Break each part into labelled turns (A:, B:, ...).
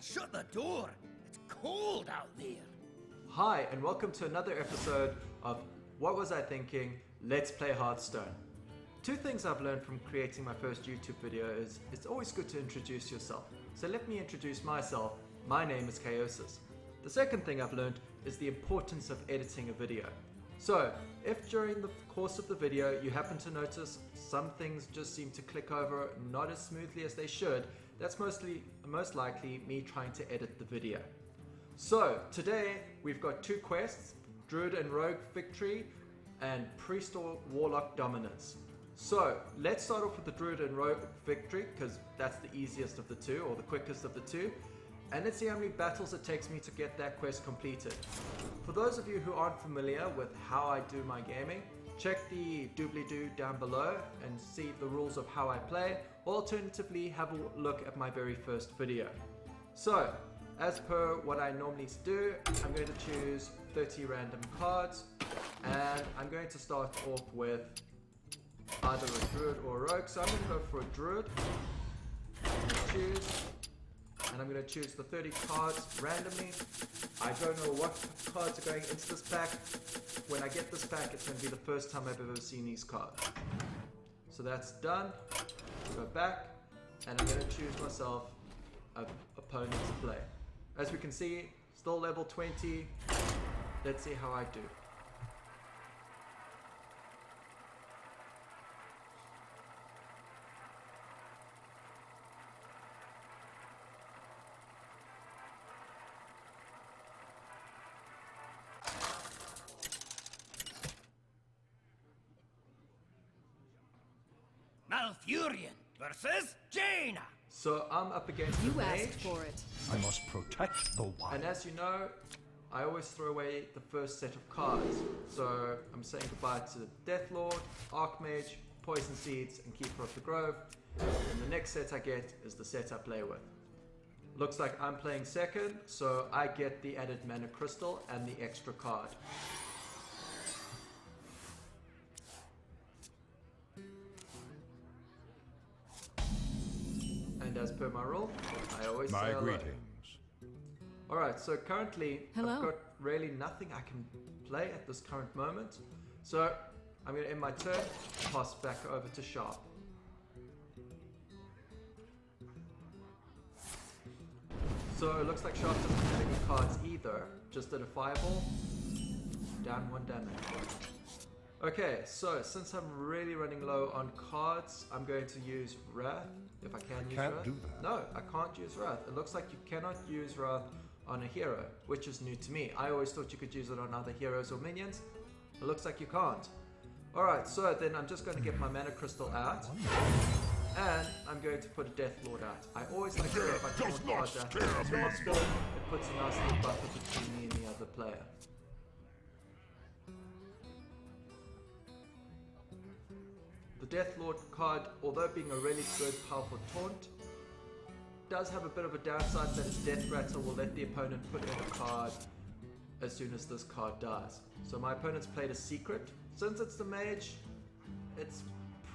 A: And shut the door. It's cold out there.
B: Hi, and welcome to another episode of What Was I Thinking? Let's Play Hearthstone. Two things I've learned from creating my first YouTube video is it's always good to introduce yourself. So let me introduce myself. My name is Chaosis. The second thing I've learned is the importance of editing a video. So, if during the course of the video you happen to notice some things just seem to click over not as smoothly as they should, that's most likely me trying to edit the video. So, today we've got two quests, Druid and Rogue Victory and Priest or Warlock Dominance. So, let's start off with the Druid and Rogue Victory because that's the easiest of the two, or the quickest of the two. And let's see how many battles it takes me to get that quest completed. For those of you who aren't familiar with how I do my gaming, check the doobly-doo down below and see the rules of how I play, or alternatively have a look at my very first video. So, as per what I normally do, I'm going to choose 30 random cards, and I'm going to start off with either a Druid or a Rogue, so I'm going to go for a Druid. I'm going to choose the 30 cards randomly. I don't know what cards are going into this pack. When I get this pack, it's going to be the first time I've ever seen these cards. So that's done. Go back, and I'm going to choose myself an opponent to play. As we can see, still level 20. Let's see how I do.
A: Malfurion versus Jaina.
B: So I'm up against the mage.
C: You asked for it.
D: I must protect the wild.
B: And as you know, I always throw away the first set of cards. So I'm saying goodbye to Death Lord, Archmage, Poison Seeds, and Keeper of the Grove. And the next set I get is the set I play with. Looks like I'm playing second, so I get the added mana crystal and the extra card. And as per my rule, I always say hello.
D: Greetings.
B: Alright, so currently
C: Hello.
B: I've got really nothing I can play at this current moment. So I'm going to end my turn, pass back over to Sharp. So it looks like Sharp doesn't have any cards either, just did a fireball, down 1 damage. Okay, so since I'm really running low on cards, I'm going to use Wrath, if I can use Wrath.
D: Can't do that.
B: No, I can't use Wrath. It looks like you cannot use Wrath on a hero, which is new to me. I always thought you could use it on other heroes or minions. It looks like you can't. Alright, so then I'm just going to get my mana crystal out. And I'm going to put a Death Lord out. I always like to get my taunt cards out as soon as possible. It puts a nice little buffer between me and the other player. The Death Lord card, although being a really good, powerful taunt, does have a bit of a downside that its Death Rattle will let the opponent put in a card as soon as this card dies. So my opponent's played a Secret. Since it's the mage, it's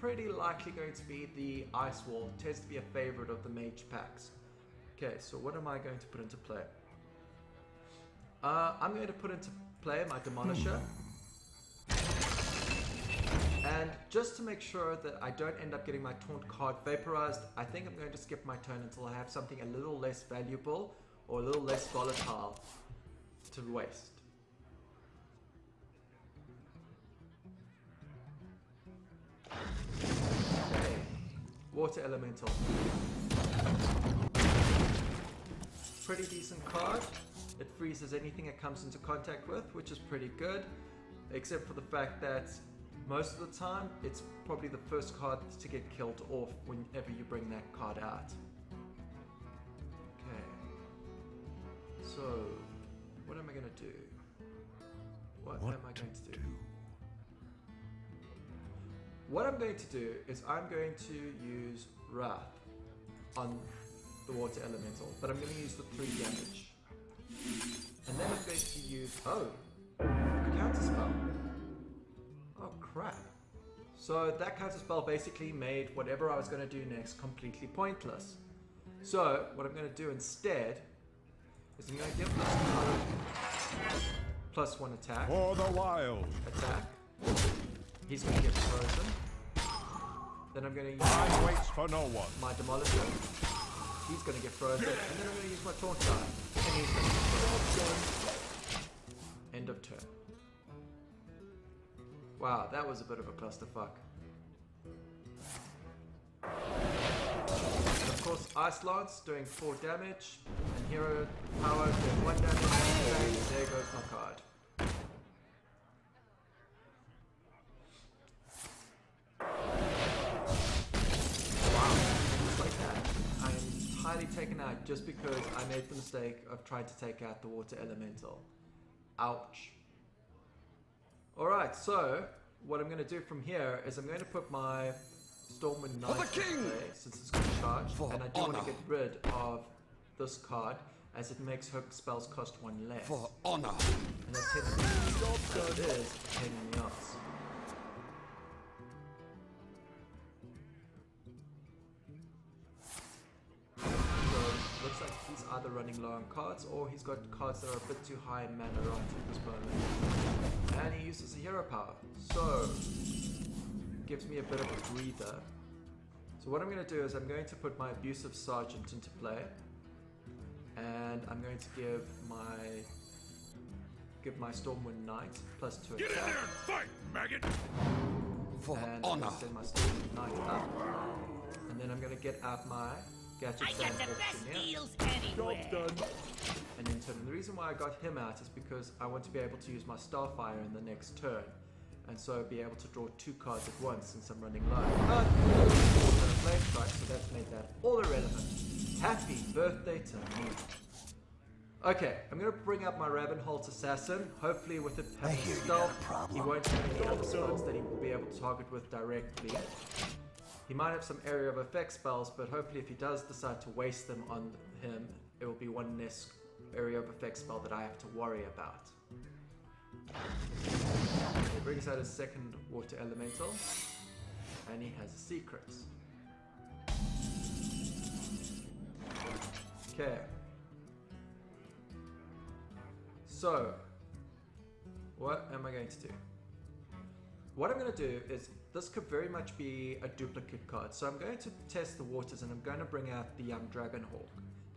B: pretty likely going to be the Ice Wall. It tends to be a favorite of the mage packs. Okay, so what am I going to put into play? I'm going to put into play my Demolisher. And just to make sure that I don't end up getting my taunt card vaporized, I think I'm going to skip my turn until I have something a little less valuable or a little less volatile to waste. Okay, Water Elemental. Pretty decent card. It freezes anything it comes into contact with, which is pretty good, except for the fact that most of the time, it's probably the first card to get killed off whenever you bring that card out. Okay. So, what am I going to do? What am I going to do? What I'm going to do is I'm going to use Wrath on the Water Elemental, but I'm going to use the 3 damage. And then I'm going to use, a counter spell. Oh crap. So that counter spell basically made whatever I was going to do next completely pointless. So what I'm going to do instead is I'm going to give this card +1 attack.
D: For the wild.
B: Attack. He's going to get frozen. Then I'm going to use
D: Time waits for no one.
B: my Demolisher. He's going to get frozen. And then I'm going to use my Taunt die. And he's going to get frozen. End of turn. Wow, that was a bit of a clusterfuck. And of course, Ice Lance doing 4 damage. And Hero Power doing 1 damage. And there goes my card. Taken out just because I made the mistake of trying to take out the water elemental. Ouch. Alright, so what I'm going to do from here is I'm going to put my Stormwind Knight in play since it's got charge, and I do want to get rid of this card as it makes her spells cost 1 less.
C: For honor.
B: And that's it is a pain in the ass. Looks like he's either running low on cards or he's got cards that are a bit too high in mana right at this moment. And he uses a hero power, so gives me a bit of a breather. So what I'm going to do is I'm going to put my Abusive Sergeant into play, and I'm going to give my Stormwind Knight +2 attack.
A: Get in there and fight, maggot!
C: For
B: And I'm
C: honor.
B: going to send my Stormwind Knight up, and then I'm going to get out my Gadget
A: I got the best deals anywhere.
D: Job's done.
B: And in turn, the reason why I got him out is because I want to be able to use my Starfire in the next turn, and so be able to draw 2 cards at once since I'm running low. But Flame Strike, so that's made that all irrelevant. Happy birthday to me. Okay, I'm going to bring up my Ravenholt Assassin. Hopefully with it having stealth, he won't have any other spells that he will be able to target with directly. He might have some area of effect spells, but hopefully if he does decide to waste them on him, it will be 1 less area of effect spell that I have to worry about. He brings out his second water elemental, and he has a secret. Okay. So, what am I going to do? What I'm going to do is, this could very much be a duplicate card. So I'm going to test the waters and I'm going to bring out the Young Dragonhawk,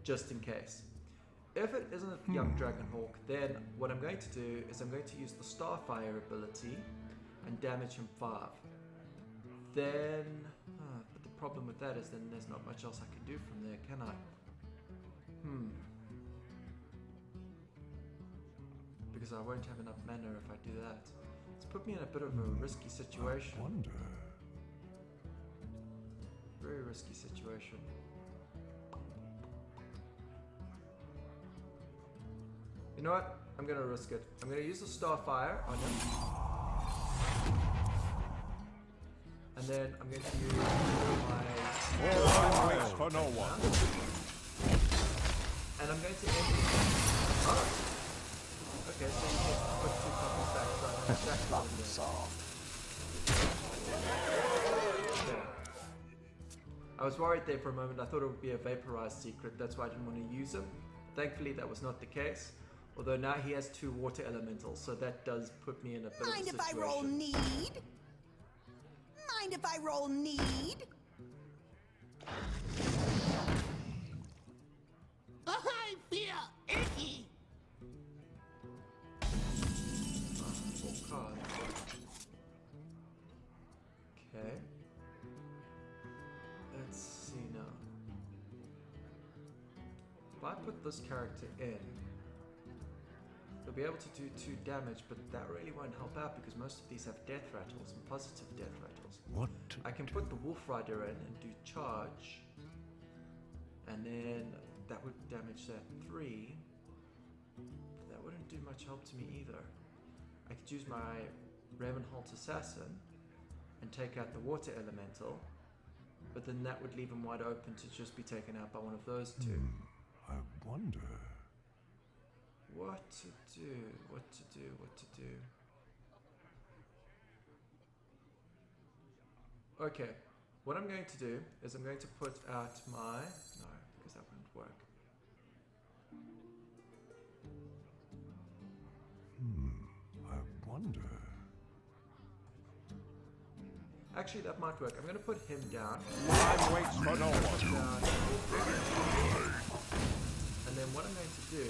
B: just in case. If it isn't a Young Dragonhawk, then what I'm going to do is I'm going to use the Starfire ability and damage him 5. Then, but the problem with that is then there's not much else I can do from there, can I? Because I won't have enough mana if I do that. It's put me in a bit of a risky situation.
D: Wonder.
B: Very risky situation. You know what? I'm gonna risk it. I'm gonna use the Starfire on him. And then I'm going to use my...
D: Time waits for no one.
B: And I'm going to end it. Oh! Okay, so you can put 2 copies back, so I'm exactly
C: Problem solved.
B: Okay. I was worried there for a moment. I thought it would be a vaporized secret. That's why I didn't want to use him. Thankfully, that was not the case. Although now he has 2 water elementals, so that does put me in a bit of a situation.
E: Mind if I roll need? Mind if I roll need? I feel icky.
B: 4 cards. Okay. Let's see now. If I put this character in, they'll be able to do 2 damage, but that really won't help out because most of these have death rattles and positive death rattles.
D: What to
B: I can put the Wolf Rider in and do charge, and then that would damage that 3. But that wouldn't do much help to me either. I could use my Ravenholt Assassin and take out the Water Elemental, but then that would leave him wide open to just be taken out by one of those 2.
D: I wonder.
B: What to do, what to do, what to do. Okay, what I'm going to do is I'm going to put out my... No, because that wouldn't work.
D: wonder.
B: Actually, that might work. I'm going to put him down.
D: Time waits for no one.
B: Down. And then what I'm going to do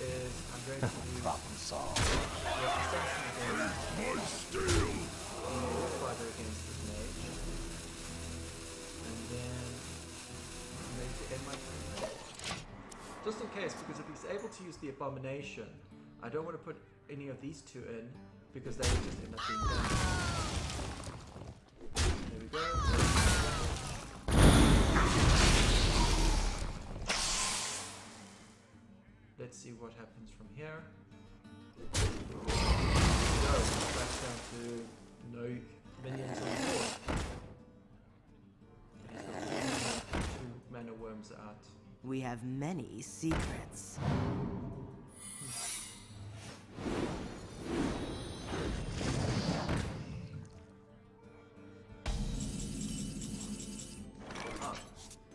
B: is I'm going to use
C: Problem solved.
B: the assassin against the fighter against the mage. And then I'm going to end my turn. Just in case, because if he's able to use the abomination, I don't want to put any of these two in because they would just end up being done. There we go. Let's see what happens from here. Go back down to no minions on board. Two mana worms out.
F: We have many secrets.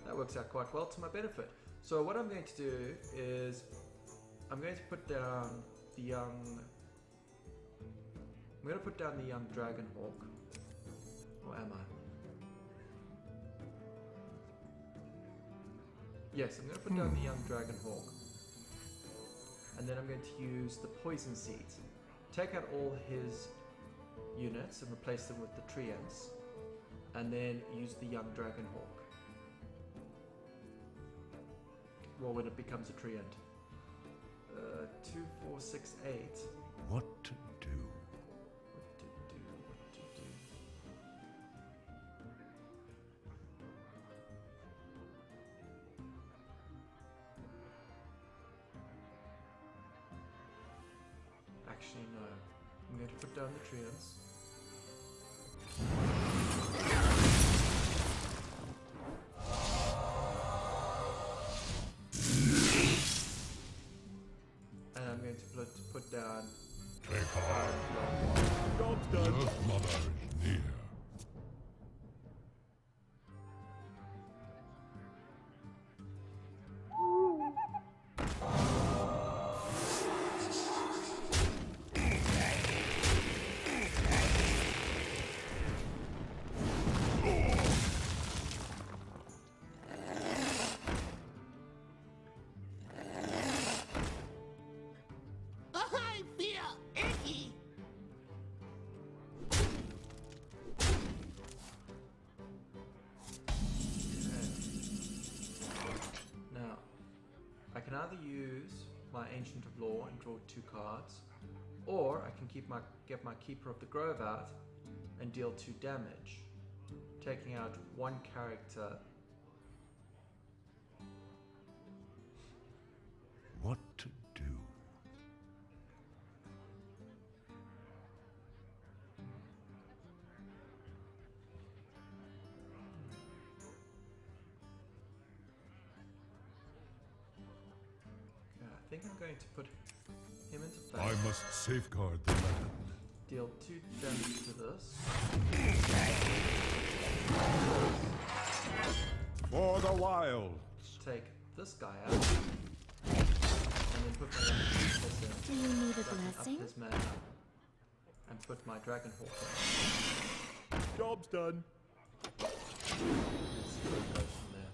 B: That works out quite well to my benefit. So what I'm going to do is I'm going to put down the young. I'm going to put down the young dragon hawk. Or am I? Yes, I'm going to put down the young dragon hawk. And then I'm going to use the poison seeds. Take out all his units and replace them with the treants. And then use the young dragon hawk. Well, when it becomes a treant. 2, 4, 6, 8.
D: What to do?
B: What to do? What to do? Actually, no. I'm going to put down the treants. And I'm going to put down.
D: Take heart.
A: Job's done.
D: Earth Mother is near.
A: I feel icky.
B: Now, I can either use my Ancient of Law and draw 2 cards, or I can get my Keeper of the Grove out and deal 2 damage, taking out 1 character.
D: What to do?
B: Okay, I think I'm going to put him into play.
D: I must safeguard the land.
B: Deal 2 damage to this.
D: For the wilds.
B: Take this guy out. And then put my
G: Do you need a
B: up
G: blessing?
B: his mana. And put my Dragon Hawk in.
A: Job's done.
B: Let's see where it goes from there.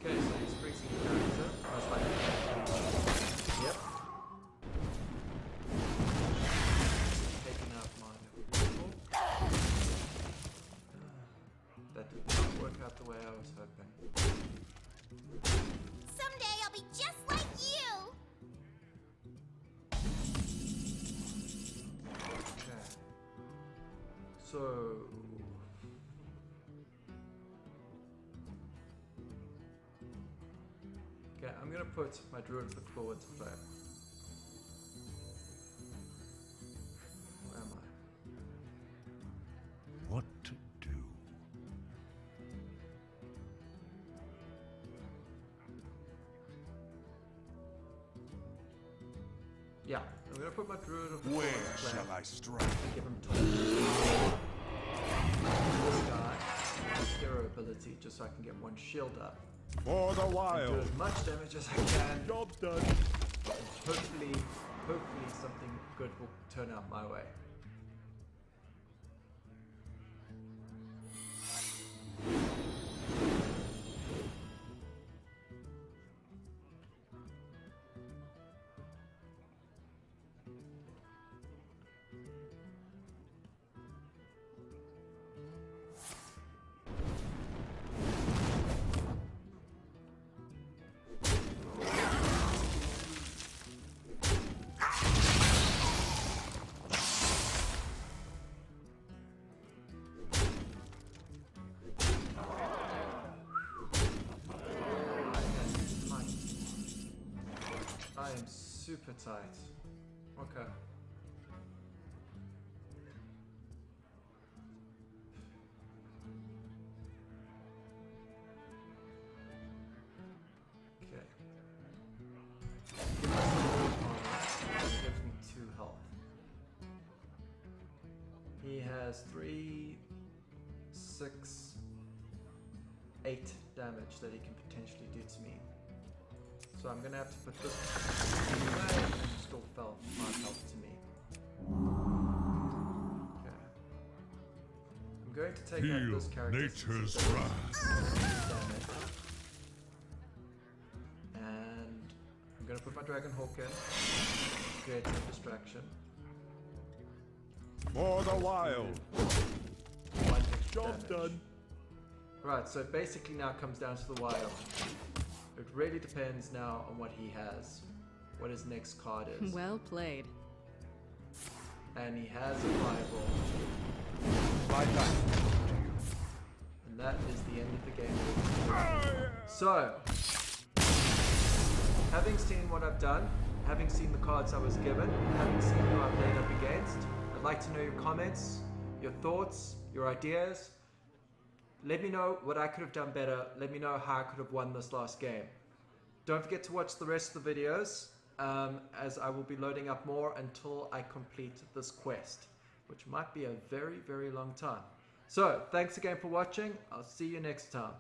B: Okay, so he's freezing the character. Most likely. Yep. Taking out my ritual. That did not work out the way I was hoping.
E: Someday I'll be just like you.
B: Okay. So. Okay, I'm gonna put my Druid foot forward to play. Where am I?
D: What to do?
B: Yeah, I'm gonna put my Druid of the
C: Where
B: forward to play.
C: shall I strike?
B: Give him 20. hero ability just so I can get one shield up.
D: For the
B: And do
D: wild.
B: as much damage as I can.
A: Job done.
B: Hopefully something good will turn out my way. I am super tight. Okay. Okay. Gives me 2 health. He has 3, 6, 8 damage that he can potentially do to me. So I'm gonna have to put this away and still fell 5 health to me. Okay. I'm going to take out
D: Feel
B: this character.
D: nature's
B: since it
D: wrath.
B: does damage. And I'm gonna put my Dragon Hawk in. Create some distraction.
D: For the wild.
B: 1 extra
A: Job
B: damage.
A: done.
B: Right, so it basically now comes down to the wild. It really depends now on what he has, what his next card is.
H: Well played.
B: And he has a fireball.
D: My back.
B: And that is the end of the game. So, having seen what I've done, having seen the cards I was given, having seen who I played up against, I'd like to know your comments, your thoughts, your ideas. Let me know what I could have done better. Let me know how I could have won this last game. Don't forget to watch the rest of the videos, as I will be loading up more until I complete this quest, which might be a very, very long time. So, thanks again for watching. I'll see you next time.